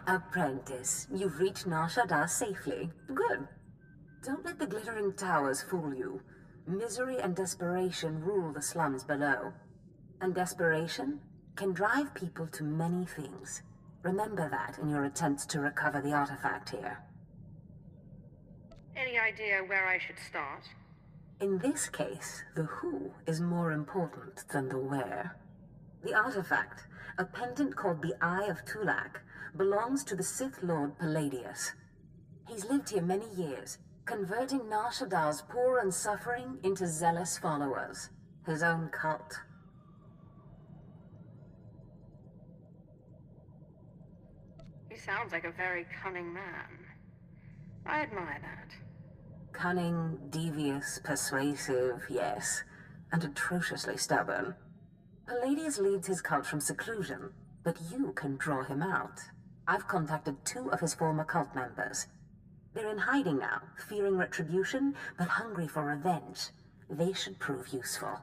Apprentice, you've reached Shaddaa safely. Good. Don't let the glittering towers fool you. Misery and desperation rule the slums below. And desperation can drive people to many things. Remember that in your attempts to recover the artifact here. Any idea where I should start? In this case, the who is more important than the where. The artifact, a pendant called the Eye of Tulak, belongs to the Sith Lord Palladius. He's lived here many years, converting Nar Shaddaa's poor and suffering into zealous followers. His own cult. He sounds like a very cunning man. I admire that. Cunning, devious, persuasive, yes, and atrociously stubborn. Palladius leads his cult from seclusion, but you can draw him out. I've contacted 2 of his former cult members. They're in hiding now, fearing retribution, but hungry for revenge. They should prove useful.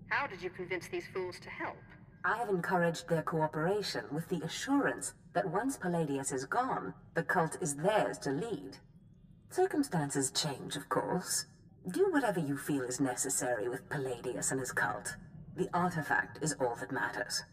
How did you convince these fools to help? I have encouraged their cooperation with the assurance that once Palladius is gone, the cult is theirs to lead. Circumstances change, of course. Do whatever you feel is necessary with Palladius and his cult. The artifact is all that matters.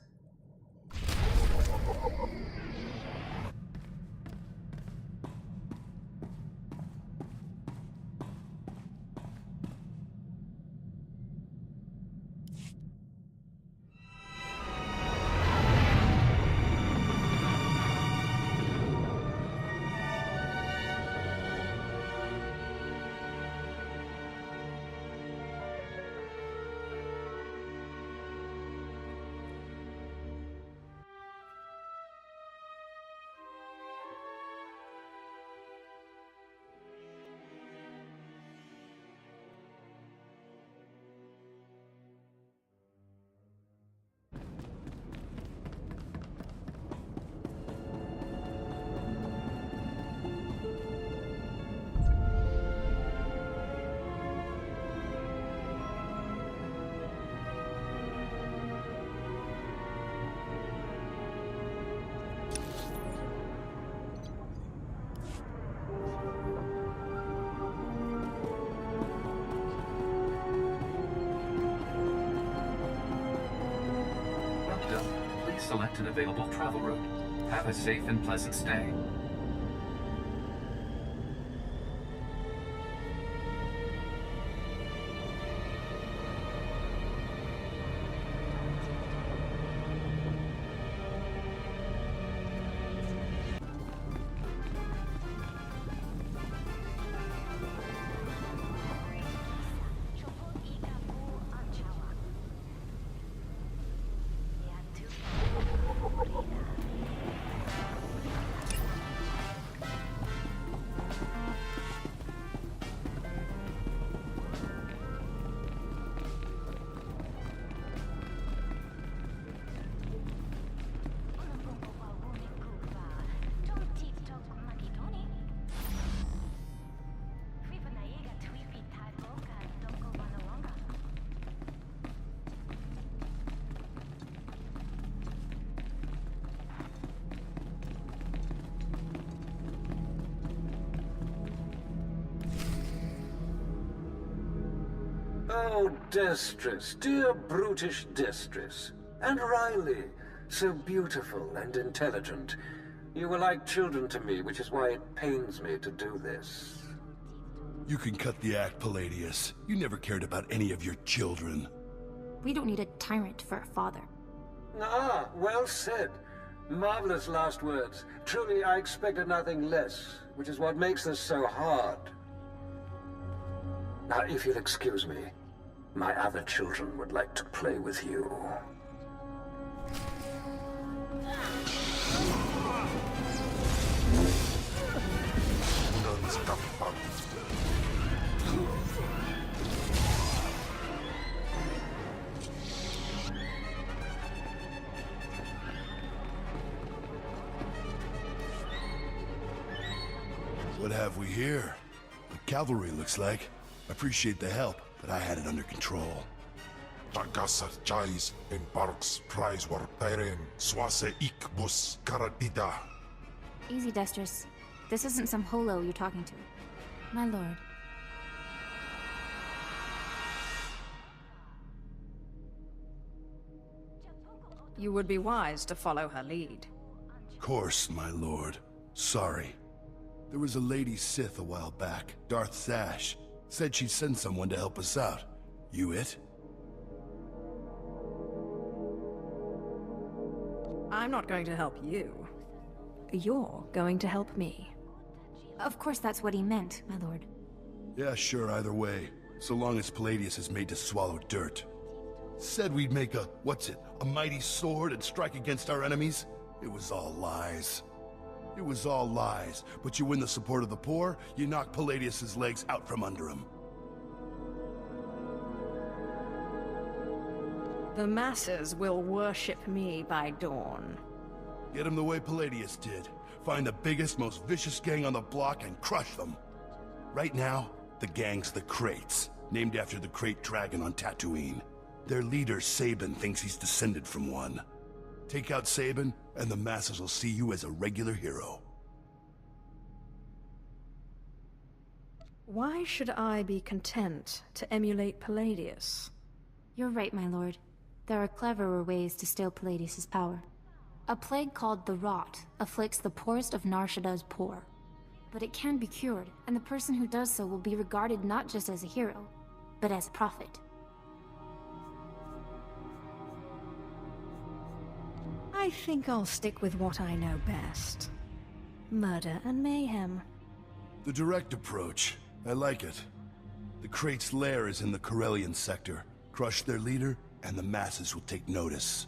Select an available travel route. Have a safe and pleasant stay. Oh, Destress, dear brutish Destress. And Riley, so beautiful and intelligent. You were like children to me, which is why it pains me to do this. You can cut the act, Palladius. You never cared about any of your children. We don't need a tyrant for a father. Ah, well said. Marvelous last words. Truly, I expected nothing less, which is what makes this so hard. Now, if you'll excuse me, my other children would like to play with you. What have we here? The cavalry looks like. Appreciate the help, but I had it under control. Tagasat Jais in Barks Prize war Tyren Swase Ik Bus Karatida. Easy, Destris. This isn't some holo you're talking to. My lord. You would be wise to follow her lead. Course, my lord. Sorry. There was a lady Sith a while back, Darth Zash. Said she'd send someone to help us out. You it? I'm not going to help you. You're going to help me. Of course that's what he meant, my lord. Yeah, sure, either way. So long as Palladius is made to swallow dirt. Said we'd make a, a mighty sword and strike against our enemies? It was all lies. It was all lies, but you win the support of the poor, you knock Palladius's legs out from under him. The masses will worship me by dawn. Get him the way Palladius did. Find the biggest, most vicious gang on the block and crush them. Right now, the gang's the Kraits, named after the Krait dragon on Tatooine. Their leader, Sabin, thinks he's descended from one. Take out Sabin, and the masses will see you as a regular hero. Why should I be content to emulate Palladius? You're right, my lord. There are cleverer ways to steal Palladius's power. A plague called the Rot afflicts the poorest of Nar Shaddaa's poor. But it can be cured, and the person who does so will be regarded not just as a hero, but as a prophet. I think I'll stick with what I know best. Murder and mayhem. The direct approach. I like it. The Krait's lair is in the Corellian sector. Crush their leader, and the masses will take notice.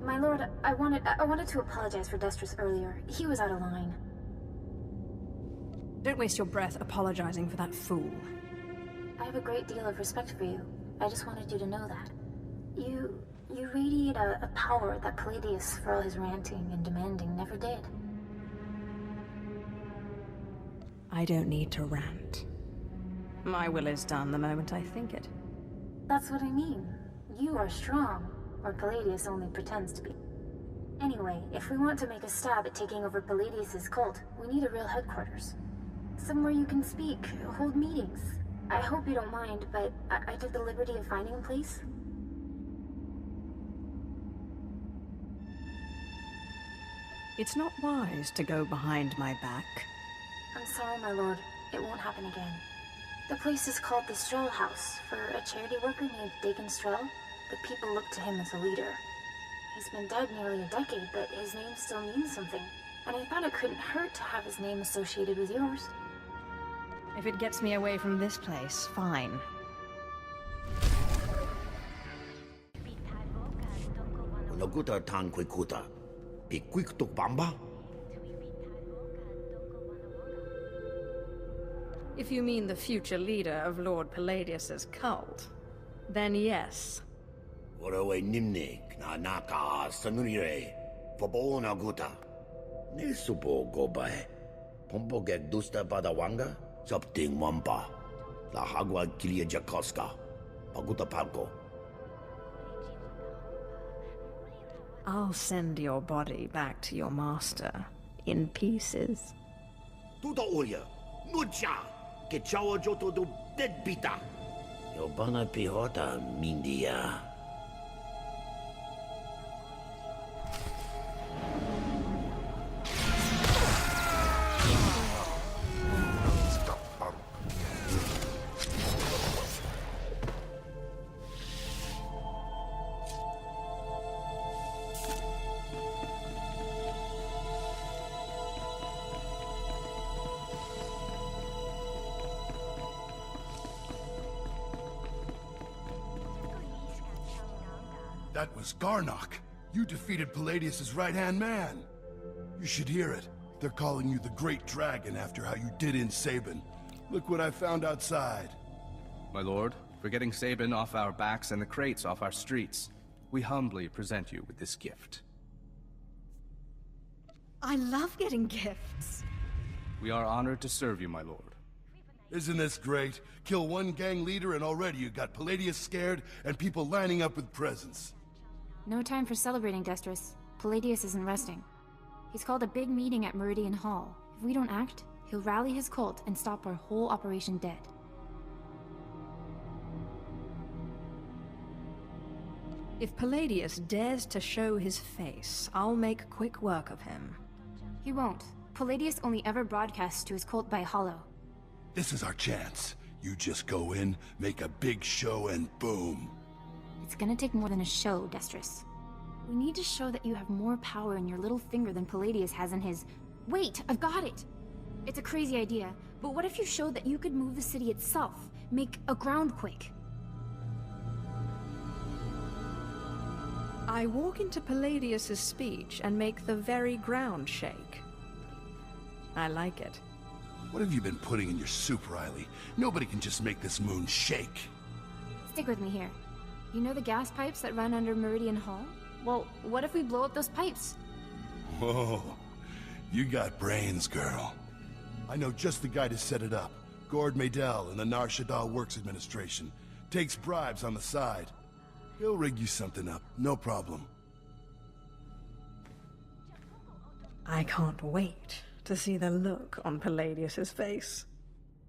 My lord, I wanted to apologize for Destris earlier. He was out of line. Don't waste your breath apologizing for that fool. I have a great deal of respect for you. I just wanted you to know that. You radiate a power that Palladius, for all his ranting and demanding, never did. I don't need to rant. My will is done the moment I think it. That's what I mean. You are strong, or Palladius only pretends to be. Anyway, if we want to make a stab at taking over Palladius's cult, we need a real headquarters. Somewhere you can speak, hold meetings. I hope you don't mind, but I took the liberty of finding a place. It's not wise to go behind my back. I'm sorry, my lord. It won't happen again. The place is called the Strel House, for a charity worker named Dagon Strel, but people look to him as a leader. He's been dead nearly a decade, but his name still means something, and I thought it couldn't hurt to have his name associated with yours. If it gets me away from this place, fine. Laguta tanquikuta. Iquictuk bamba? If you mean the future leader of Lord Palladius's cult, then yes. Orawe nimnik na naka sanunire. Fobo naguta. Nisupo gobae. Pompo gek dusta badawanga. Something wampa. La hagwa kilia jakoska. Paguta palco. I'll send your body back to your master in pieces. Tuta uria. Nucha. Que chawa joto do dead pita. Yobana pihota mindia. That was Garnock. You defeated Palladius's right-hand man. You should hear it. They're calling you the Great Dragon after how you did in Sabin. Look what I found outside. My lord, for getting Sabin off our backs and the crates off our streets, we humbly present you with this gift. I love getting gifts. We are honored to serve you, my lord. Isn't this great? Kill one gang leader and already you got Palladius scared and people lining up with presents. No time for celebrating, Destrus. Palladius isn't resting. He's called a big meeting at Meridian Hall. If we don't act, he'll rally his cult and stop our whole operation dead. If Palladius dares to show his face, I'll make quick work of him. He won't. Palladius only ever broadcasts to his cult by hollow. This is our chance. You just go in, make a big show, and boom. It's gonna take more than a show, Destrus. We need to show that you have more power in your little finger than Palladius has in his... Wait, I've got it! It's a crazy idea, but what if you showed that you could move the city itself? Make a groundquake? I walk into Palladius's speech and make the very ground shake. I like it. What have you been putting in your soup, Riley? Nobody can just make this moon shake. Stick with me here. You know the gas pipes that run under Meridian Hall? Well, what if we blow up those pipes? Whoa, you got brains, girl. I know just the guy to set it up. Gord Maydell in the Shaddaa Works Administration. Takes bribes on the side. He'll rig you something up, no problem. I can't wait to see the look on Palladius's face.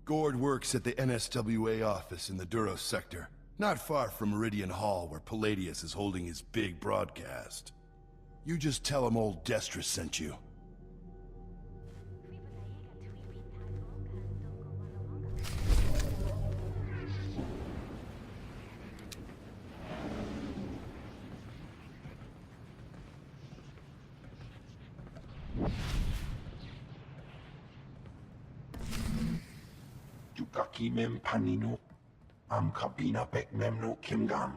Gord works at the NSWA office in the Duros sector, not far from Meridian Hall where Palladius is holding his big broadcast. You just tell him old Destrus sent you. Yukaki mem panino, am kabina pek memno kimgam.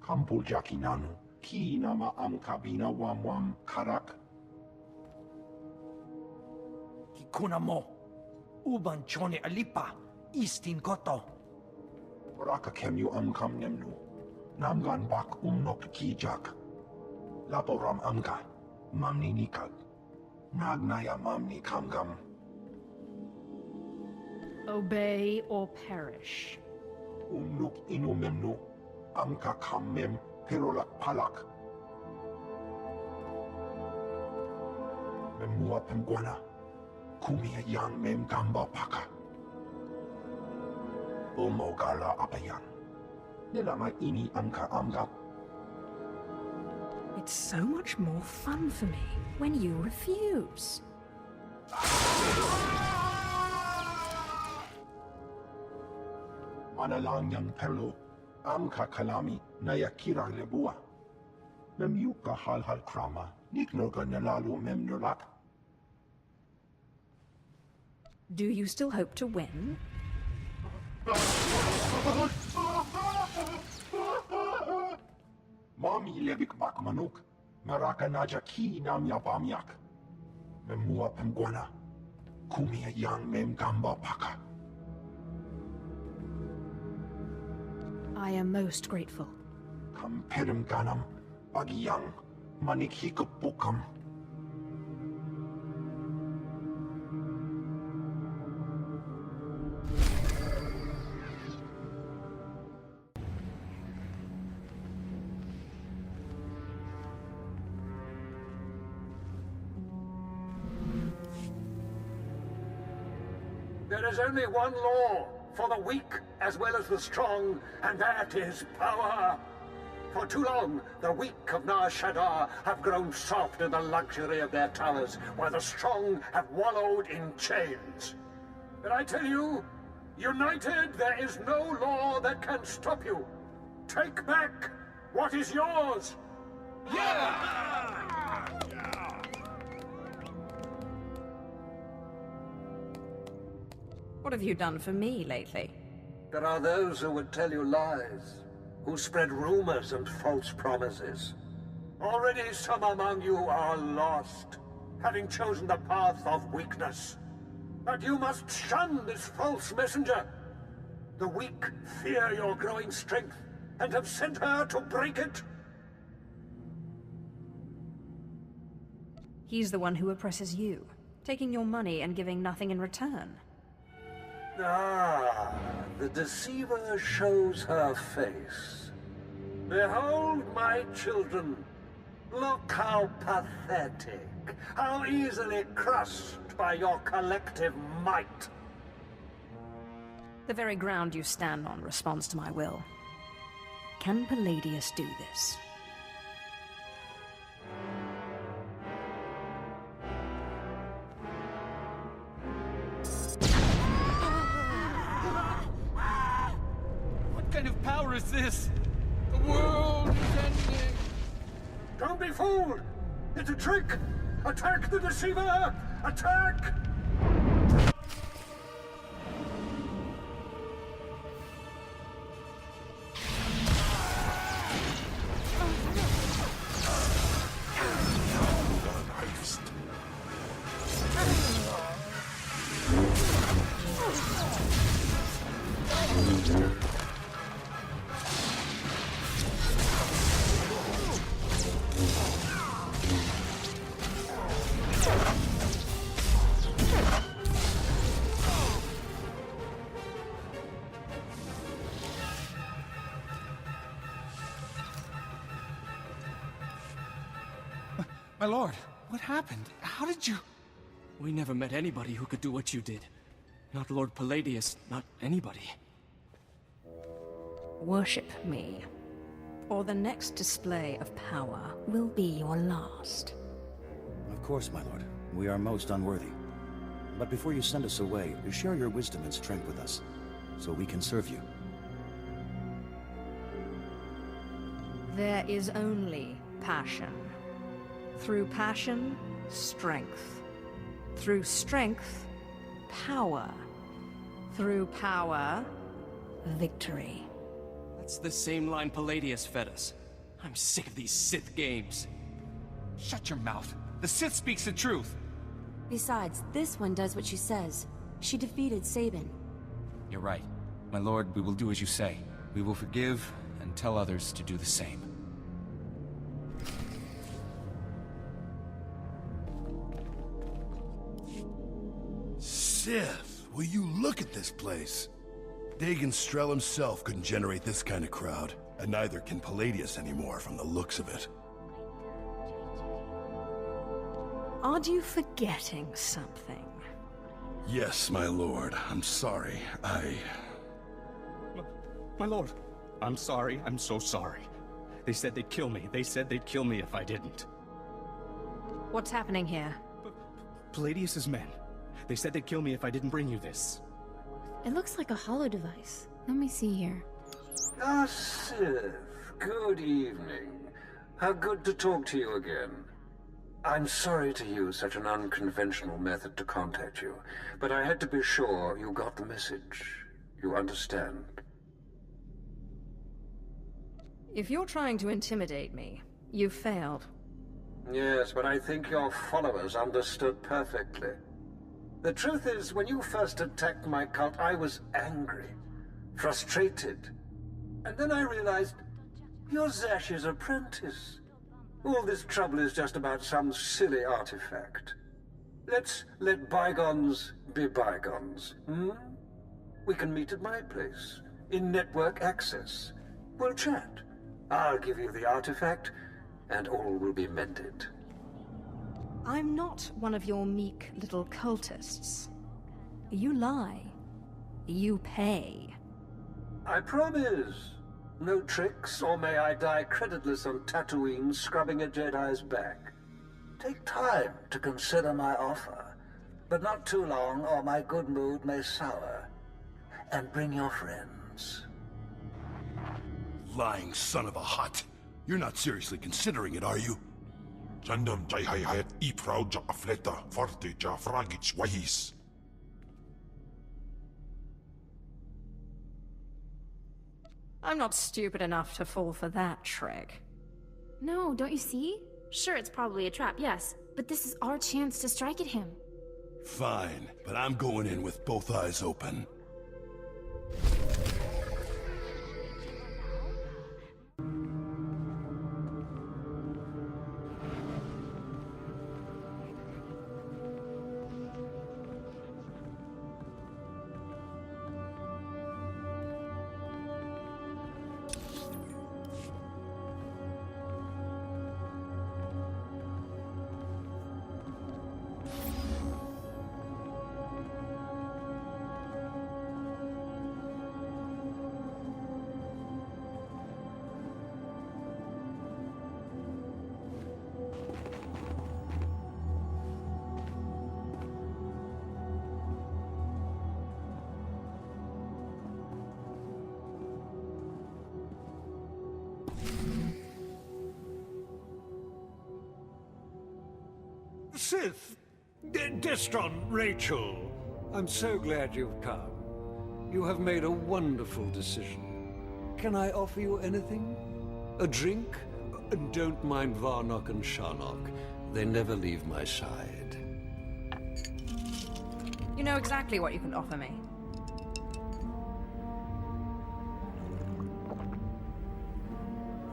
Kampul jakinanu, ki nama am kabina wam karak. Kikuna mo, uban chone alipa, istin koto. Raka kemyu am kam nemnu, namgan bak nok ki jak. Laboram amka, mamni nikag, nagnaya mamni kamgam. Obey or perish. Umnuk inu memnu, amka kam mem, perolak palak. Memua pemguana, kumia yang mem gamba paka. Umogala apayan. Nilama ini amka amgam. It's so much more fun for me when you refuse. Manalang yang perlu, amka kalami na yakira lebua. Memyuka hal krama, niknoga nalalu memnulak. Do you still hope to win? Mami lebik bak manuk, maraka naja ki nam yapamyak. Memua pemguana, kumia yang mem gamba paka. I am most grateful. Kamperim ganam, bagiyang, manikhikapukam. There is only one law for the weak as well as the strong, and that is power. For too long, the weak of Shaddaa have grown soft in the luxury of their towers, while the strong have wallowed in chains. But I tell you, united, there is no law that can stop you. Take back what is yours. What have you done for me lately? There are those who would tell you lies, who spread rumors and false promises. Already some among you are lost, having chosen the path of weakness. But you must shun this false messenger. The weak fear your growing strength, and have sent her to break it. He's the one who oppresses you, taking your money and giving nothing in return. Ah, the deceiver shows her face. Behold, my children. Look how pathetic, how easily crushed by your collective might. The very ground you stand on responds to my will. Can Palladius do this? What kind of power is this? The world is ending! Don't be fooled! It's a trick! Attack the deceiver! Attack! My lord, what happened? How did you... We never met anybody who could do what you did. Not Lord Palladius, not anybody. Worship me, or the next display of power will be your last. Of course, my lord. We are most unworthy. But before you send us away, share your wisdom and strength with us, so we can serve you. There is only passion. Through passion, strength. Through strength, power. Through power, victory. That's the same line Palladius fed us. I'm sick of these Sith games. Shut your mouth. The Sith speaks the truth. Besides, this one does what she says. She defeated Sabin. You're right. My lord, we will do as you say. We will forgive and tell others to do the same. Sith, will you look at this place? Dagon Strel himself couldn't generate this kind of crowd, and neither can Palladius anymore from the looks of it. Are you forgetting something? Yes, my lord. I'm sorry. My lord, I'm sorry. I'm so sorry. They said they'd kill me. They said they'd kill me if I didn't. What's happening here? Palladius's men. They said they'd kill me if I didn't bring you this. It looks like a hollow device. Let me see here. Ah, Sith. Good evening. How good to talk to you again. I'm sorry to use such an unconventional method to contact you, but I had to be sure you got the message. You understand? If you're trying to intimidate me, you've failed. Yes, but I think your followers understood perfectly. The truth is, when you first attacked my cult, I was angry, frustrated. And then I realized, you're Zash's apprentice. All this trouble is just about some silly artifact. Let's let bygones be bygones, hmm? We can meet at my place, in network access. We'll chat. I'll give you the artifact, and all will be mended. I'm not one of your meek little cultists. You lie. You pay. I promise. No tricks, or may I die creditless on Tatooine scrubbing a Jedi's back. Take time to consider my offer, but not too long, or my good mood may sour. And bring your friends. Lying son of a hut. You're not seriously considering it, are you? Jandam jai hai hayat I proud ja afleta forte ja fragich wahis. I'm not stupid enough to fall for that trick. No, don't you see? Sure, it's probably a trap, yes. But this is our chance to strike at him. Fine, but I'm going in with both eyes open. Sith! Destron, Rachel! I'm so glad you've come. You have made a wonderful decision. Can I offer you anything? A drink? And don't mind Varnock and Sharnock. They never leave my side. You know exactly what you can offer me.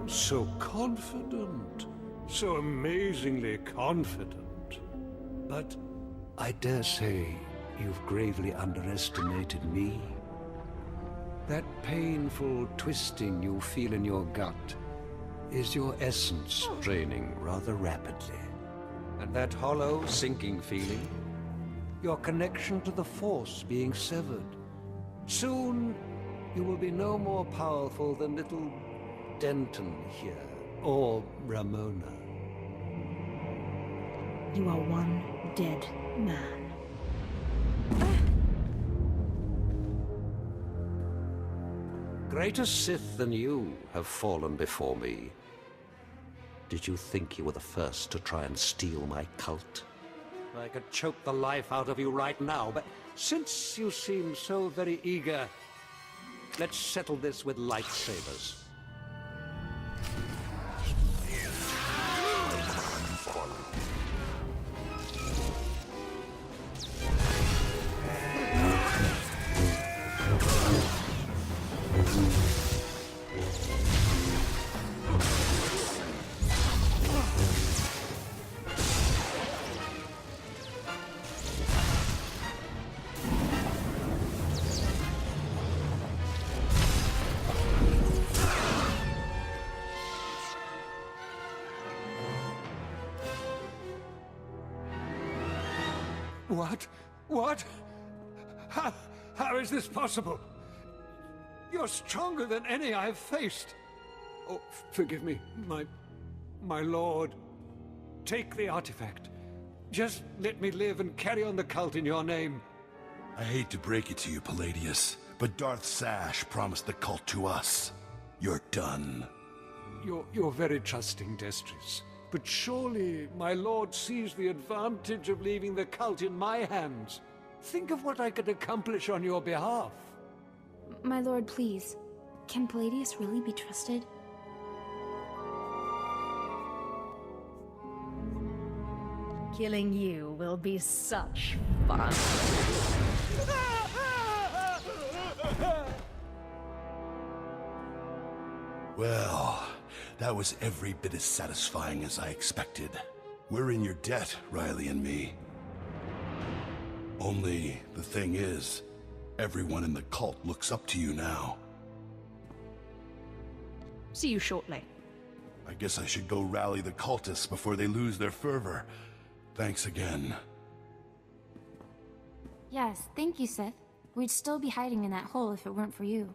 So confident. So amazingly confident. But I dare say you've gravely underestimated me. That painful twisting you feel in your gut is your essence draining rather rapidly. And that hollow, sinking feeling, your connection to the Force being severed. Soon, you will be no more powerful than little Denton here, or Ramona. You are one dead man. Greater Sith than you have fallen before me. Did you think you were the first to try and steal my cult? I could choke the life out of you right now, but since you seem so very eager, let's settle this with lightsabers. What? What? How is this possible? You're stronger than any I've faced. Oh, forgive me, my lord. Take the artifact. Just let me live and carry on the cult in your name. I hate to break it to you, Palladius, but Darth Sash promised the cult to us. You're done. You're very trusting, Destris. But surely my lord sees the advantage of leaving the cult in my hands. Think of what I could accomplish on your behalf. My lord, please. Can Palladius really be trusted? Killing you will be such fun. Well, that was every bit as satisfying as I expected. We're in your debt, Riley and me. Only, the thing is, everyone in the cult looks up to you now. See you shortly. I guess I should go rally the cultists before they lose their fervor. Thanks again. Yes, thank you, Sith. We'd still be hiding in that hole if it weren't for you.